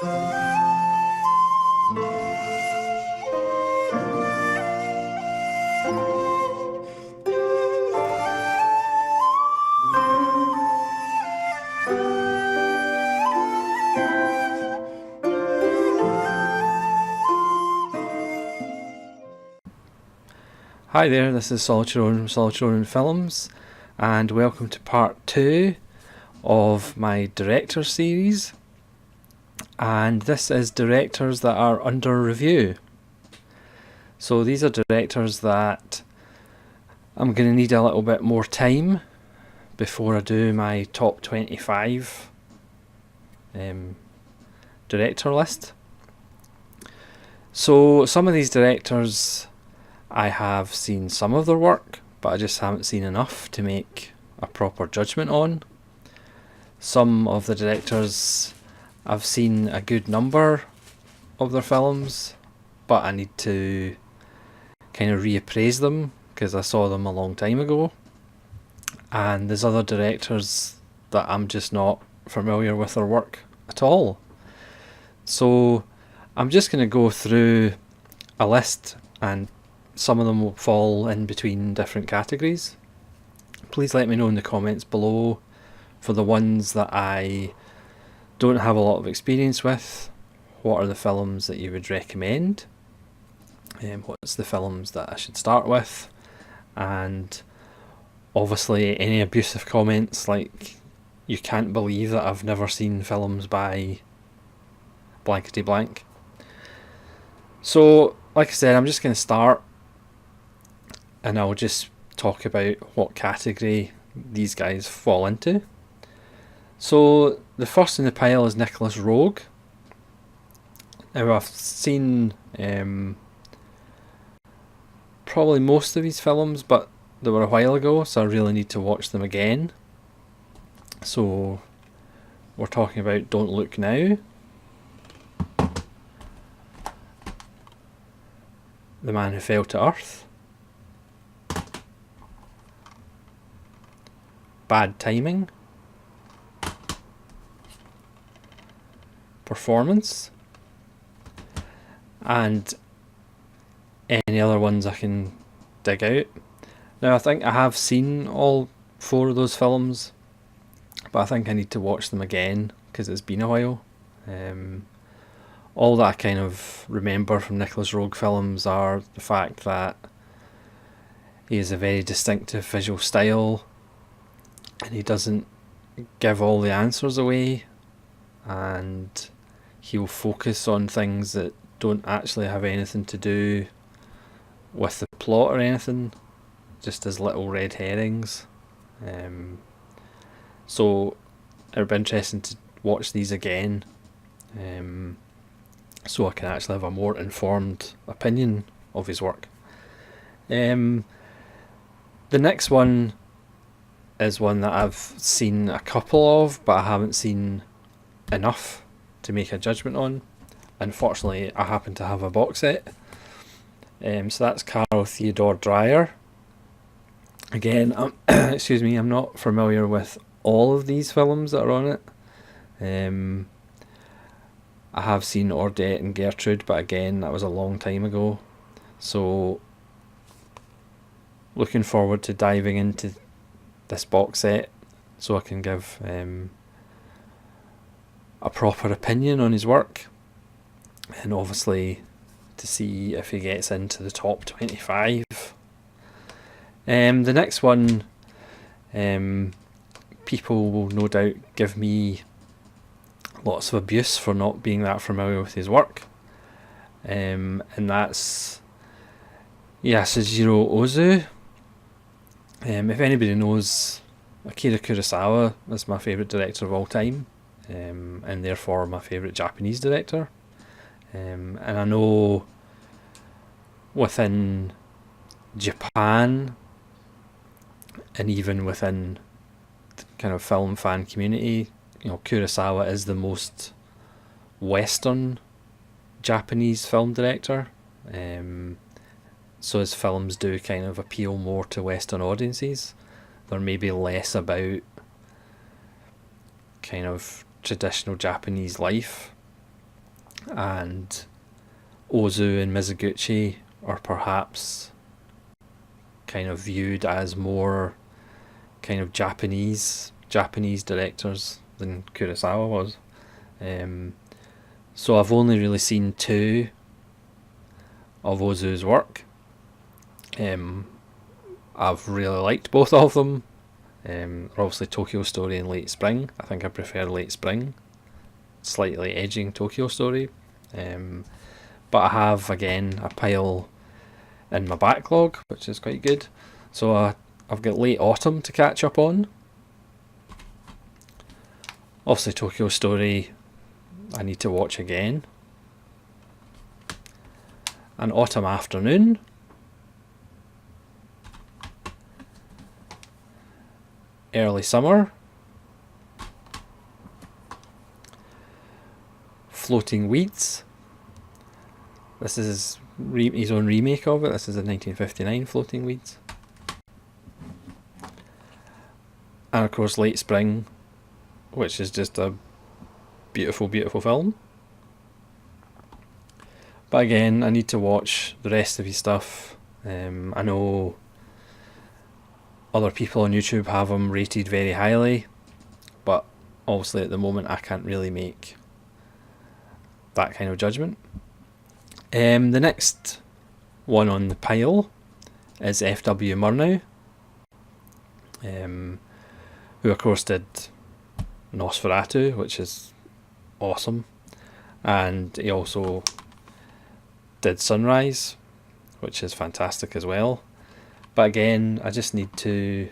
Hi there, this is Solitary Ronin from Solitary Ronin Films, and welcome to part 2 of my director series. And this is directors that are under review. So these are directors that I'm going to need a little bit more time before I do my top 25 director list. So some of these directors, I have seen some of their work, but I just haven't seen enough to make a proper judgment on. Some of the directors, I've seen a good number of their films, but I need to kind of reappraise them because I saw them a long time ago. And there's other directors that I'm just not familiar with their work at all. So I'm just going to go through a list, and some of them will fall in between different categories. Please let me know in the comments below for the ones that I don't have a lot of experience with. What are the films that you would recommend? What's the films that I should start with? And obviously any abusive comments like, you can't believe that I've never seen films by blankety blank. So like I said, I'm just going to start, and I'll just talk about what category these guys fall into. So the first in the pile is Nicolas Roeg. Now I've seen probably most of his films, but they were a while ago, so I really need to watch them again. So we're talking about Don't Look Now, The Man Who Fell to Earth, Bad Timing, Performance, and any other ones I can dig out. Now I think I have seen all 4 of those films, but I think I need to watch them again because it's been a while. All that I kind of remember from Nicolas Roeg films are the fact that he has a very distinctive visual style, and he doesn't give all the answers away, and he'll focus on things that don't actually have anything to do with the plot or anything, just as little red herrings. So it'll be interesting to watch these again, so I can actually have a more informed opinion of his work. The next one is one that I've seen a couple of, but I haven't seen enough to make a judgment on. Unfortunately, I happen to have a box set. So that's Carl Theodor Dreyer. Again, excuse me, I'm not familiar with all of these films that are on it. I have seen Ordette and Gertrude, but again, that was a long time ago. So looking forward to diving into this box set so I can give a proper opinion on his work, and obviously to see if he gets into the top 25. The next one, people will no doubt give me lots of abuse for not being that familiar with his work, and that's Yasujiro Ozu. If anybody knows, Akira Kurosawa is my favourite director of all time, and therefore my favourite Japanese director. And I know within Japan, and even within the kind of film fan community, Kurosawa is the most Western Japanese film director. So his films do kind of appeal more to Western audiences. They're maybe less about kind of traditional Japanese life. and Ozu and Mizoguchi are perhaps kind of viewed as more kind of Japanese directors than Kurosawa was. So I've only really seen 2 of Ozu's work. I've really liked both of them. Obviously Tokyo Story and Late Spring. I think I prefer Late Spring, slightly edging Tokyo Story. But I have, again, a pile in my backlog, which is quite good. So I've got Late Autumn to catch up on. Obviously Tokyo Story I need to watch again. And Autumn Afternoon. Early Summer. Floating Weeds. This is his own remake of it. This is a 1959 Floating Weeds. And of course Late Spring, which is just a beautiful, beautiful film. But again, I need to watch the rest of his stuff. I know other people on YouTube have him rated very highly, but obviously at the moment I can't really make that kind of judgment. The next one on the pile is F.W. Murnau, who of course did Nosferatu, which is awesome, and he also did Sunrise, which is fantastic as well. But again, I just need to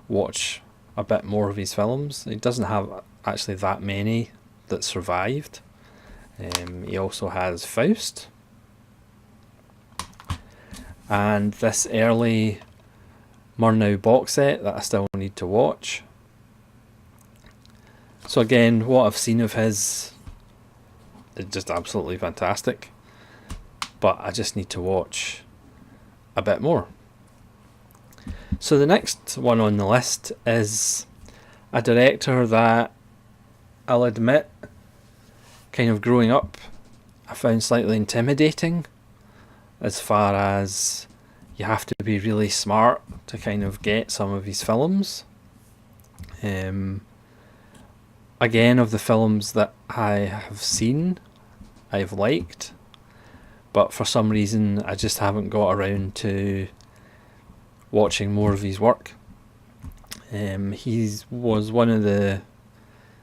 watch a bit more of his films. He doesn't have actually that many that survived. He also has Faust, and this early Murnau box set that I still need to watch. So again, what I've seen of his is just absolutely fantastic, but I just need to watch a bit more. So the next one on the list is a director that I'll admit, kind of growing up, I found slightly intimidating, as far as you have to be really smart to kind of get some of his films. Again, of the films that I have seen, I've liked, but for some reason I just haven't got around to watching more of his work. He was one of the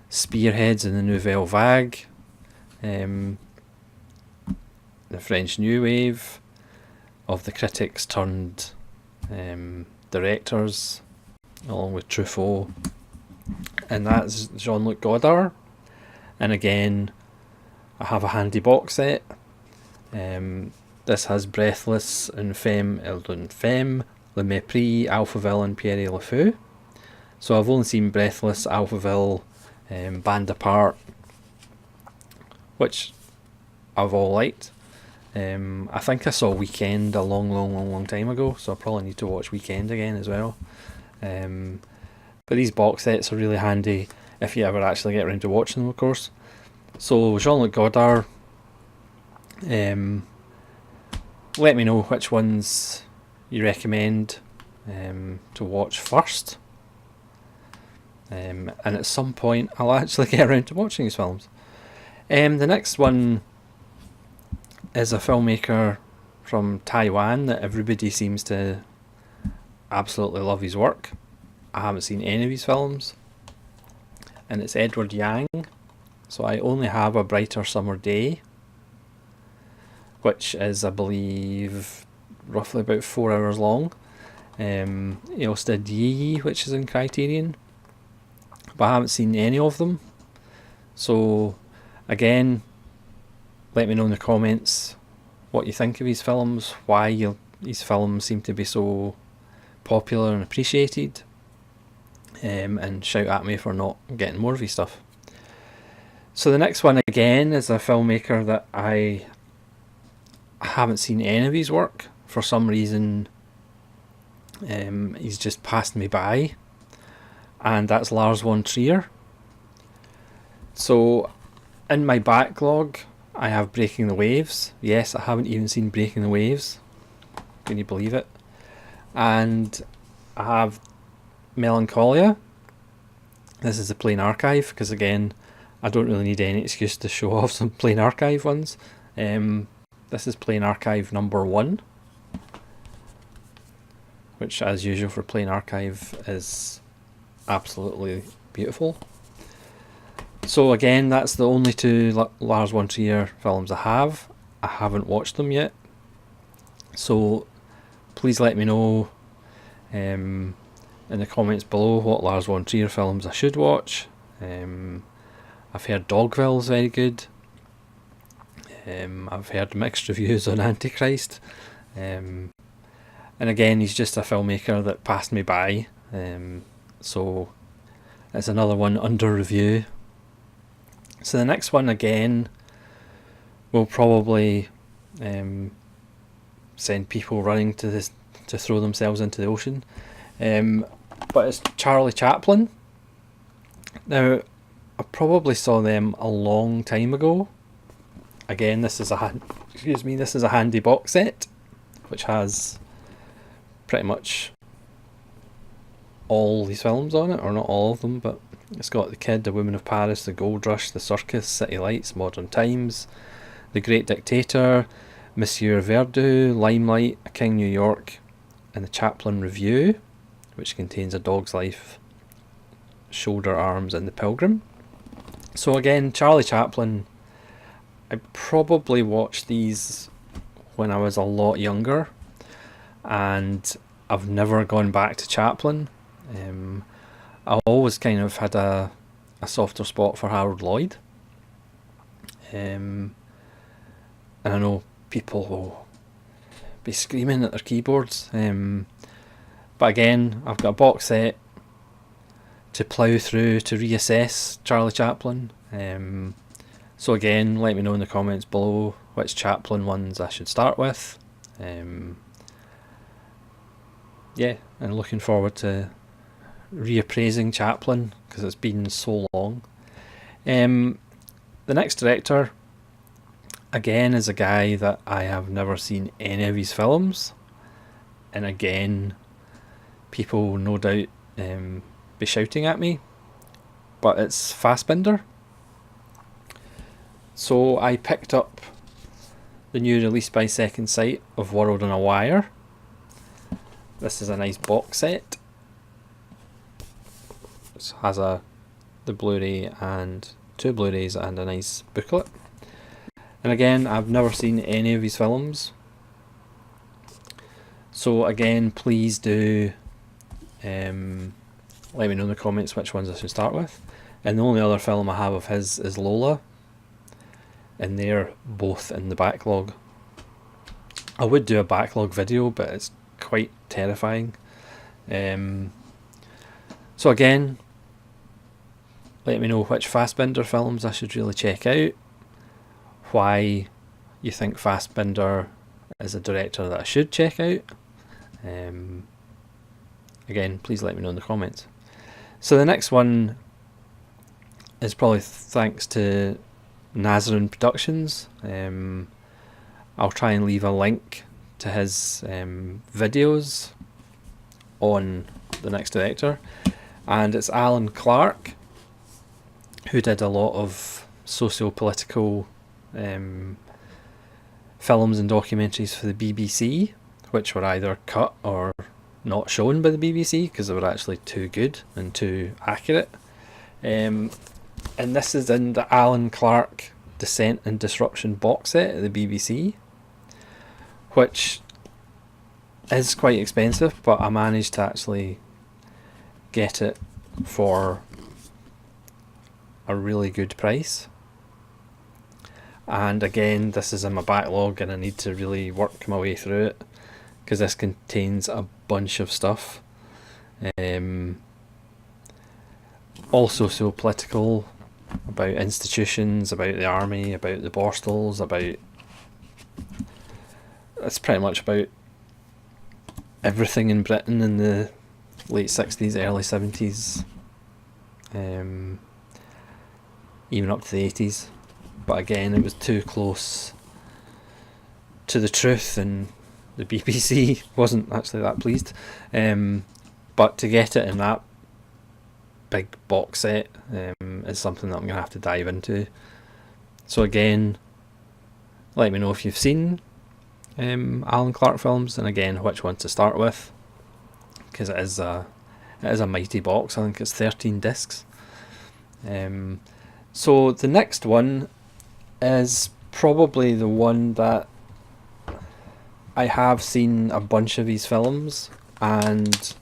spearheads in the Nouvelle Vague, the French New Wave, of the critics turned directors, along with Truffaut, and that's Jean-Luc Godard. And again, I have a handy box set. This has Breathless and Femme et l'Infâme, Le Mépris, Alphaville and Pierre et le Fou. So I've only seen Breathless, Alphaville, Band Apart, which I've all liked. I think I saw Weekend a long time ago, so I probably need to watch Weekend again as well. But these box sets are really handy if you ever actually get around to watching them, of course. So Jean-Luc Godard, let me know which ones you recommend to watch first, and at some point I'll actually get around to watching these films. The next one is a filmmaker from Taiwan that everybody seems to absolutely love his work. I haven't seen any of his films, and it's Edward Yang. So I only have A Brighter Summer Day, which is, I believe, roughly about 4 hours long. He also did Yi Yi, which is in Criterion, but I haven't seen any of them. So again, let me know in the comments what you think of his films, why his films seem to be so popular and appreciated, and shout at me for not getting more of his stuff. So the next one again is a filmmaker that I haven't seen any of his work. For some reason, he's just passed me by, and that's Lars von Trier. So in my backlog, I have Breaking the Waves. Yes, I haven't even seen Breaking the Waves. Can you believe it? And I have Melancholia. This is the Plain Archive, because again, I don't really need any excuse to show off some Plain Archive ones. This is Plain Archive number 1, which as usual for Plain Archive is absolutely beautiful. So again, that's the only 2 Lars von Trier films I have. I haven't watched them yet. So please let me know in the comments below what Lars von Trier films I should watch. I've heard Dogville's very good. I've heard mixed reviews on Antichrist. And again, he's just a filmmaker that passed me by. So it's another one under review. So the next one again will probably send people running to throw themselves into the ocean. But it's Charlie Chaplin. Now, I probably saw them a long time ago. Again, this is a handy box set, which has pretty much all these films on it, or not all of them, but it's got The Kid, The Woman of Paris, The Gold Rush, The Circus, City Lights, Modern Times, The Great Dictator, Monsieur Verdoux, Limelight, A King New York, and The Chaplin Review, which contains A Dog's Life, Shoulder Arms, and The Pilgrim. So again, Charlie Chaplin, I probably watched these when I was a lot younger, and I've never gone back to Chaplin. I always kind of had a softer spot for Harold Lloyd. And I know people will be screaming at their keyboards. But again, I've got a box set to plough through to reassess Charlie Chaplin. So again, let me know in the comments below which Chaplin ones I should start with. Yeah, and looking forward to reappraising Chaplin, because it's been so long. The next director, again, is a guy that I have never seen any of his films, and again, people will no doubt be shouting at me, but it's Fassbinder. So I picked up the new release by Second Sight of World on a Wire. This is a nice box set. It has the Blu-ray and 2 Blu-rays and a nice booklet. And again, I've never seen any of his films. So again, please do let me know in the comments which ones I should start with. And the only other film I have of his is Lola, and they're both in the backlog. I would do a backlog video, but it's quite terrifying. So again, let me know which Fassbinder films I should really check out, why you think Fassbinder is a director that I should check out. Again, please let me know in the comments. So the next one is probably thanks to Nazarene Productions. I'll try and leave a link to his videos on the next director, and it's Alan Clark, who did a lot of socio-political films and documentaries for the BBC, which were either cut or not shown by the BBC because they were actually too good and too accurate. And this is in the Alan Clark Dissent and Disruption box set at the BBC, which is quite expensive, but I managed to actually get it for a really good price. And again, this is in my backlog and I need to really work my way through it, because this contains a bunch of stuff, all socio-political, about institutions, about the army, about the Borstals, it's pretty much about everything in Britain in the late 60s, early 70s, even up to the 80s. but again it was too close to the truth, and the BBC wasn't actually that pleased. But to get it in that big box set is something that I'm going to have to dive into. So again, let me know if you've seen Alan Clark films, and again which one to start with, because it is a mighty box. I think it's 13 discs. So the next one is probably the one that I have seen a bunch of his films, and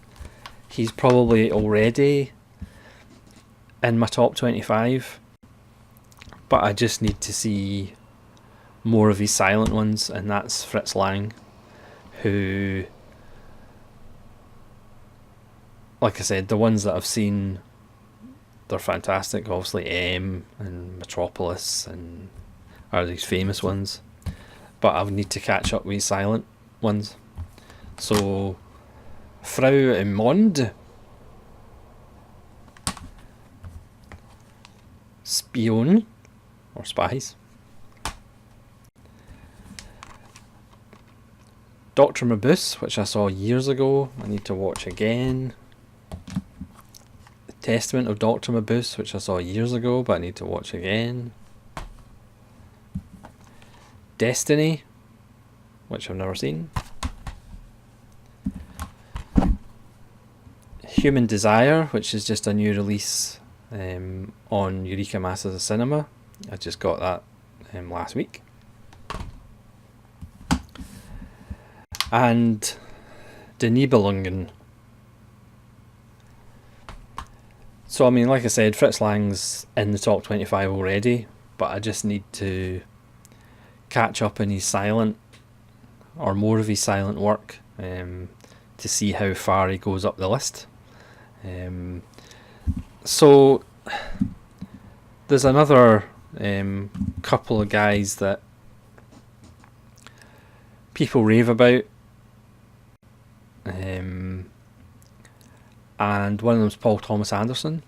he's probably already in my top 25, but I just need to see more of his silent ones, and that's Fritz Lang, who, like I said, the ones that I've seen, they're fantastic. Obviously M and Metropolis and are these famous ones, but I need to catch up with silent ones. So Frau im Mond, Spion, or Spies, Dr. Mabuse, which I saw years ago, I need to watch again. The Testament of Dr. Mabuse, which I saw years ago, but I need to watch again. Destiny, which I've never seen. Human Desire, which is just a new release on Eureka Masters of Cinema. I just got that last week. And Die Nibelungen. So I mean, like I said, Fritz Lang's in the top 25 already, but I just need to catch up in his silent, or more of his silent work, to see how far he goes up the list. So there's another couple of guys that people rave about, and one of them is Paul Thomas Anderson,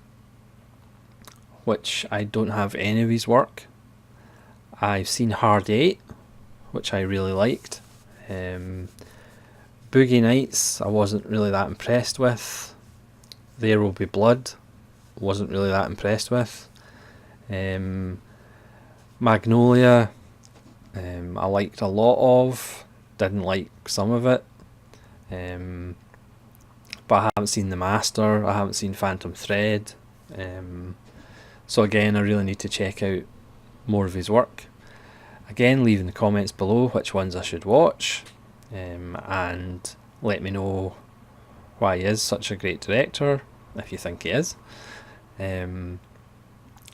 which I don't have any of his work. I've seen Hard 8, which I really liked. Boogie Nights I wasn't really that impressed with. There Will Be Blood wasn't really that impressed with. Magnolia I liked a lot of, didn't like some of it. But I haven't seen The Master, I haven't seen Phantom Thread. So again, I really need to check out more of his work. Again, leave in the comments below which ones I should watch, and let me know why he is such a great director, if you think he is. And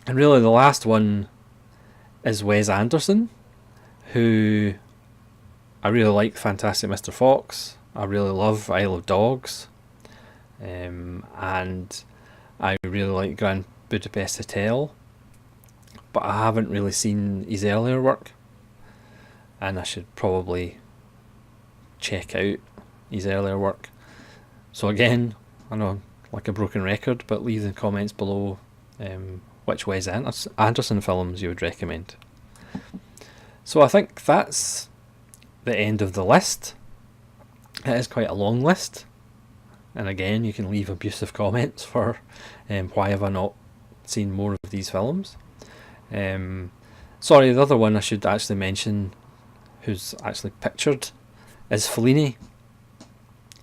really the last one is Wes Anderson, who I really like Fantastic Mr. Fox, I really love Isle of Dogs, and I really like Grand Budapest Hotel, but I haven't really seen his earlier work, and I should probably check out his earlier work. So again, I know, like a broken record, but leave in the comments below which Wes Anderson films you would recommend. So I think that's the end of the list. It is quite a long list, and again, you can leave abusive comments for why have I not seen more of these films. Sorry, the other one I should actually mention, who's actually pictured, is Fellini.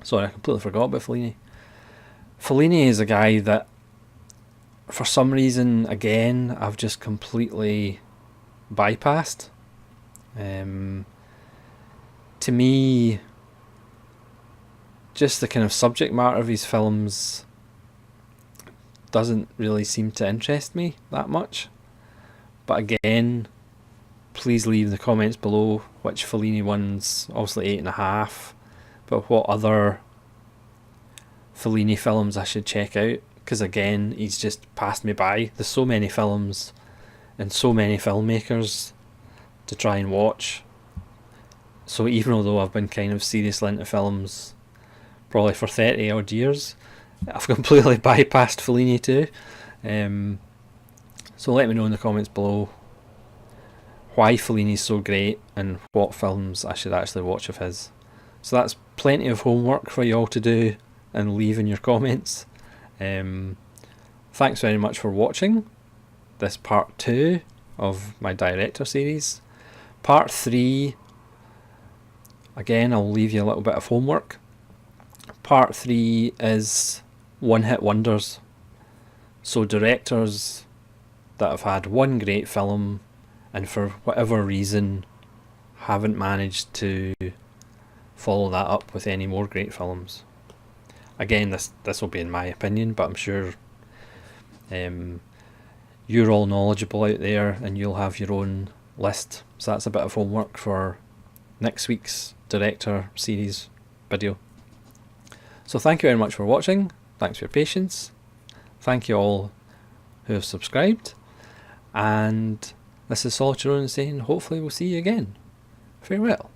Sorry, I completely forgot about Fellini. Fellini is a guy that, for some reason, again, I've just completely bypassed. To me, just the kind of subject matter of his films doesn't really seem to interest me that much. But again, please leave in the comments below which Fellini ones, obviously 8.5, but what other Fellini films I should check out, because again, he's just passed me by. There's so many films and so many filmmakers to try and watch. So even although I've been kind of seriously into films probably for 30 odd years, I've completely bypassed Fellini too. So let me know in the comments below why Fellini's so great and what films I should actually watch of his. So that's plenty of homework for you all to do and leave in your comments. Thanks very much for watching this part 2 of my director series. Part 3, again, I'll leave you a little bit of homework. Part 3 is one-hit wonders. So directors that have had one great film and for whatever reason haven't managed to follow that up with any more great films. Again, this will be in my opinion, but I'm sure you're all knowledgeable out there and you'll have your own list. So that's a bit of homework for next week's director series video. So thank you very much for watching. Thanks for your patience. Thank you all who have subscribed. And this is Solitude saying hopefully we'll see you again. Farewell.